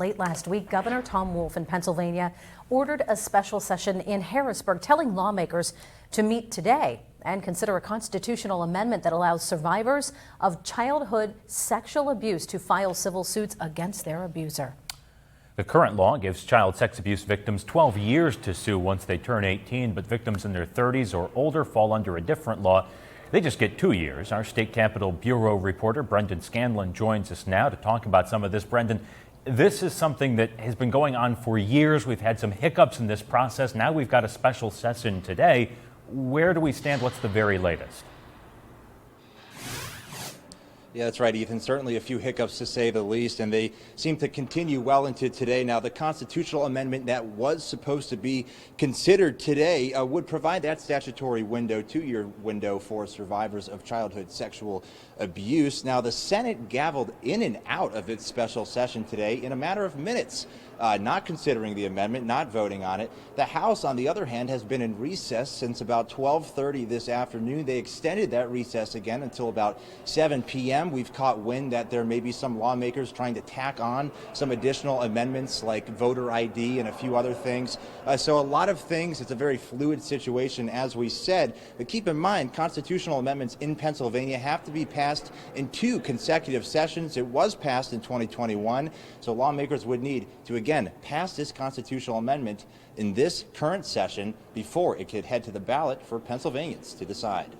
Late last week, Governor Tom Wolf in Pennsylvania ordered a special session in Harrisburg, telling lawmakers to meet today and consider a constitutional amendment that allows survivors of childhood sexual abuse to file civil suits against their abuser. The current law gives child sex abuse victims 12 years to sue once they turn 18, but victims in their 30s or older fall under a different law. They just get 2 years. Our State Capitol Bureau reporter Brendan Scanlon joins us now to talk about some of this. Brendan, this is something that has been going on for years. We've had some hiccups in this process. Now we've got a special session today. Where do we stand? What's the very latest? Yeah, that's right, Ethan. Certainly a few hiccups, to say the least, and they seem to continue well into today. Now, the constitutional amendment that was supposed to be considered today would provide that statutory window, 2-year window, for survivors of childhood sexual abuse. Now, the Senate gavelled in and out of its special session today in a matter of minutes, not considering the amendment, not voting on it. The House, on the other hand, has been in recess since about 12:30 this afternoon. They extended that recess again until about 7 p.m. We've caught wind that there may be some lawmakers trying to tack on some additional amendments like voter ID and a few other things. So a lot of things. It's a very fluid situation, as we said. But keep in mind, constitutional amendments in Pennsylvania have to be passed in 2 consecutive sessions. It was passed in 2021, so lawmakers would need to again pass this constitutional amendment in this current session before it could head to the ballot for Pennsylvanians to decide.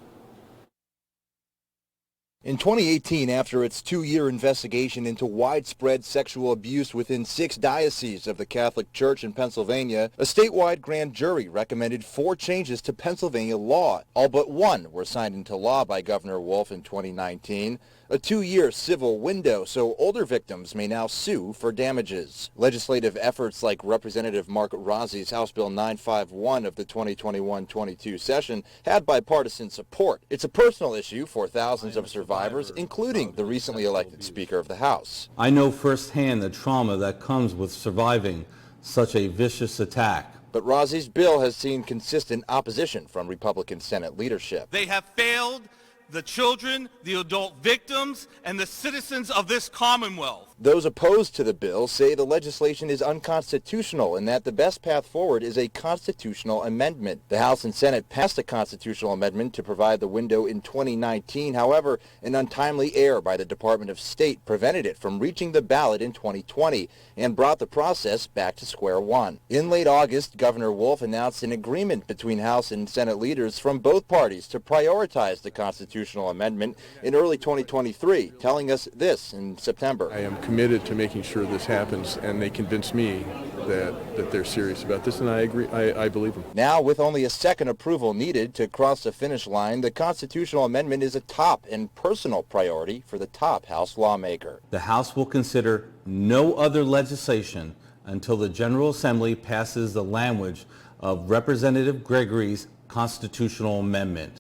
In 2018, after its 2-year investigation into widespread sexual abuse within 6 dioceses of the Catholic Church in Pennsylvania, a statewide grand jury recommended 4 changes to Pennsylvania law. All but 1 were signed into law by Governor Wolf in 2019. A 2-year civil window so older victims may now sue for damages. Legislative efforts like Representative Mark Rozzi's House Bill 951 of the 2021-22 session had bipartisan support. It's a personal issue for thousands of survivors, including the recently elected Speaker of the House. I know firsthand the trauma that comes with surviving such a vicious attack. But Rozzi's bill has seen consistent opposition from Republican Senate leadership. They have failed the children, the adult victims, and the citizens of this Commonwealth. Those opposed to the bill say the legislation is unconstitutional and that the best path forward is a constitutional amendment. The House and Senate passed a constitutional amendment to provide the window in 2019. However, an untimely error by the Department of State prevented it from reaching the ballot in 2020 and brought the process back to square one. In late August, Governor Wolf announced an agreement between House and Senate leaders from both parties to prioritize the constitutional amendment in early 2023, telling us this in September. I am committed to making sure this happens, and they convinced me that they're serious about this, and I agree. I believe them. Now, with only a second approval needed to cross the finish line, the constitutional amendment is a top and personal priority for the top House lawmaker. The House will consider no other legislation until the General Assembly passes the language of Representative Gregory's constitutional amendment.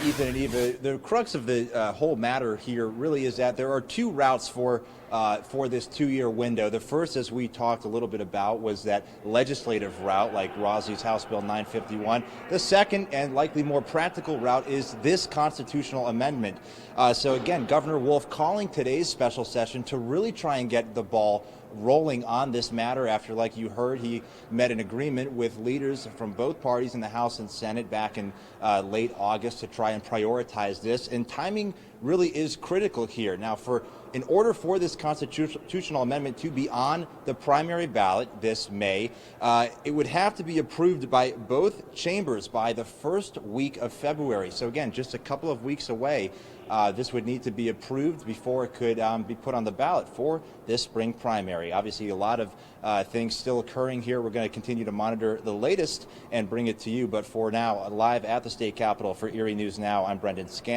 Ethan and Eva, the crux of the whole matter here really is that there are 2 routes for this 2-year window. The first, as we talked a little bit about, was that legislative route, like Rozzi's House Bill 951. The second, and likely more practical route, is this constitutional amendment. So again, Governor Wolf calling today's special session to really try and get the ball rolling on this matter after, like you heard, he met an agreement with leaders from both parties in the House and Senate back in late August to try and prioritize this. And timing really is critical here. Now, in order for this constitutional amendment to be on the primary ballot this May, it would have to be approved by both chambers by the first week of February. So again, just a couple of weeks away. This would need to be approved before it could be put on the ballot for this spring primary. Obviously, a lot of things still occurring here. We're going to continue to monitor the latest and bring it to you. But for now, live at the State Capitol for Erie News Now, I'm Brendan Scanlon.